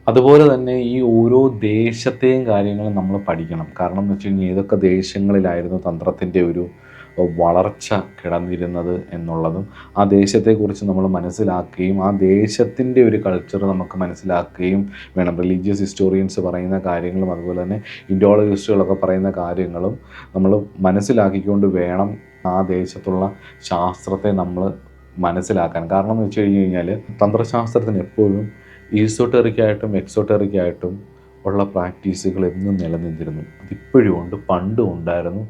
അതുപോലെ തന്നെ ഈ ഓരോ ദേശത്തെയും കാര്യങ്ങൾ നമ്മൾ പഠിക്കണം. കാരണം എന്ന് വെച്ച് കഴിഞ്ഞാൽ ഏതൊക്കെ ദേശങ്ങളിലായിരുന്നു തന്ത്രത്തിൻ്റെ ഒരു വളർച്ച കിടന്നിരുന്നത് എന്നുള്ളതും ആ ദേശത്തെക്കുറിച്ച് നമ്മൾ മനസ്സിലാക്കുകയും ആ ദേശത്തിൻ്റെ ഒരു കൾച്ചർ നമുക്ക് മനസ്സിലാക്കുകയും വേണം. റിലീജിയസ് ഹിസ്റ്റോറിയൻസ് പറയുന്ന കാര്യങ്ങളും അതുപോലെ തന്നെ ഇൻഡോളജിസ്റ്റുകളൊക്കെ പറയുന്ന കാര്യങ്ങളും നമ്മൾ മനസ്സിലാക്കിക്കൊണ്ട് വേണം ആ ദേശത്തുള്ള ശാസ്ത്രത്തെ നമ്മൾ മനസ്സിലാക്കാൻ. കാരണം എന്ന് വെച്ച് കഴിഞ്ഞ് കഴിഞ്ഞാൽ തന്ത്രശാസ്ത്രത്തിന് എപ്പോഴും ഈസോട്ടെറിക്കായിട്ടും എക്സോട്ടെറിക്കായിട്ടും ഉള്ള പ്രാക്ടീസുകൾ എന്നും നിലനിന്നിരുന്നു. അതിപ്പോഴും ഉണ്ട്, പണ്ടും ഉണ്ടായിരുന്നു,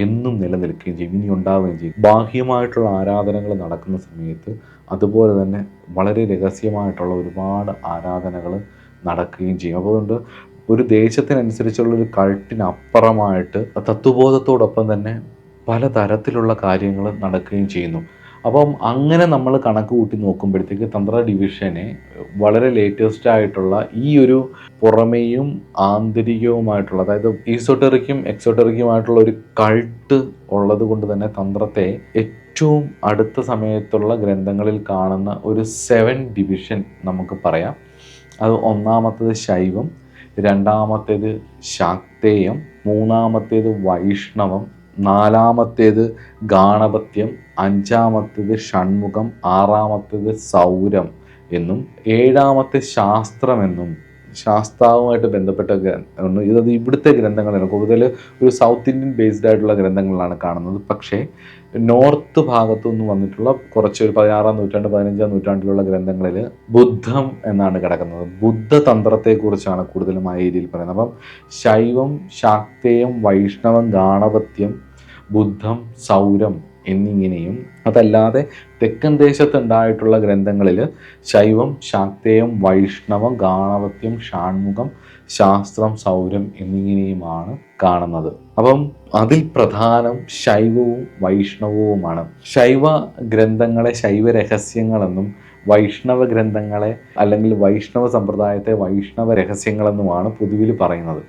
എന്നും നിലനിൽക്കുകയും ചെയ്യും, ഇനി ഉണ്ടാവുകയും ചെയ്യും. ബാഹ്യമായിട്ടുള്ള ആരാധനകൾ നടക്കുന്ന സമയത്ത് അതുപോലെ തന്നെ വളരെ രഹസ്യമായിട്ടുള്ള ഒരുപാട് ആരാധനകൾ നടക്കുകയും ചെയ്യും. അതുകൊണ്ട് ഒരു ദേശത്തിനനുസരിച്ചുള്ളൊരു കൾട്ടിനപ്പുറമായിട്ട് തത്വബോധത്തോടൊപ്പം തന്നെ പലതരത്തിലുള്ള കാര്യങ്ങൾ നടക്കുകയും ചെയ്യുന്നു. അപ്പം അങ്ങനെ നമ്മൾ കണക്ക് കൂട്ടി നോക്കുമ്പോഴത്തേക്ക് തന്ത്ര ഡിവിഷനെ വളരെ ലേറ്റസ്റ്റ് ആയിട്ടുള്ള ഈ ഒരു പുറമേയും ആന്തരികവുമായിട്ടുള്ള, അതായത് ഈസോട്ടെറിക്കും എക്സോട്ടെറിക്കുമായിട്ടുള്ള ഒരു കൾട്ട് ഉള്ളത് കൊണ്ട് തന്നെ തന്ത്രത്തെ ഏറ്റവും അടുത്ത സമയത്തുള്ള ഗ്രന്ഥങ്ങളിൽ കാണുന്ന ഒരു 7 ഡിവിഷൻ നമുക്ക് പറയാം. അത് ഒന്നാമത്തേത് ശൈവം, രണ്ടാമത്തേത് ശാക്തേയം, മൂന്നാമത്തേത് വൈഷ്ണവം, നാലാമത്തേത് ഗാണപത്യം, അഞ്ചാമത്തേത് ഷൺമുഖം, ആറാമത്തേത് സൗരം എന്നും ഏഴാമത്തെ ശാസ്ത്രമെന്നും ശാസ്താവുമായിട്ട് ബന്ധപ്പെട്ട ഇതത് ഇവിടുത്തെ ഗ്രന്ഥങ്ങളാണ് കൂടുതൽ ഒരു സൗത്ത് ഇന്ത്യൻ ബേസ്ഡ് ആയിട്ടുള്ള ഗ്രന്ഥങ്ങളാണ് കാണുന്നത്. പക്ഷേ നോർത്ത് ഭാഗത്തു നിന്ന് വന്നിട്ടുള്ള കുറച്ച് ഒരു 16-ാം നൂറ്റാണ്ട് 15-ാം നൂറ്റാണ്ടിലുള്ള ഗ്രന്ഥങ്ങളിൽ ബുദ്ധം എന്നാണ് കിടക്കുന്നത്. ബുദ്ധതന്ത്രത്തെക്കുറിച്ചാണ് കൂടുതലും ആ ഏരിയയിൽ പറയുന്നത്. അപ്പം ശൈവം, ശാക്തേയം, വൈഷ്ണവം, ഗാണപത്യം, ബുദ്ധം, സൗരം എന്നിങ്ങനെയും അതല്ലാതെ തെക്കൻ ദേശത്തുണ്ടായിട്ടുള്ള ഗ്രന്ഥങ്ങളിൽ ശൈവം, ശാക്തേയം, വൈഷ്ണവം, ഗാണപത്യം, ഷാൺമുഖം, ശാസ്ത്രം, സൗരം എന്നിങ്ങനെയുമാണ് കാണുന്നത്. അപ്പം അതിൽ പ്രധാനം ശൈവവും വൈഷ്ണവവുമാണ്. ശൈവ ഗ്രന്ഥങ്ങളെ ശൈവ രഹസ്യങ്ങളെന്നും വൈഷ്ണവ ഗ്രന്ഥങ്ങളെ അല്ലെങ്കിൽ വൈഷ്ണവ സമ്പ്രദായത്തെ വൈഷ്ണവ രഹസ്യങ്ങളെന്നുമാണ് പൊതുവിൽ പറയുന്നത്.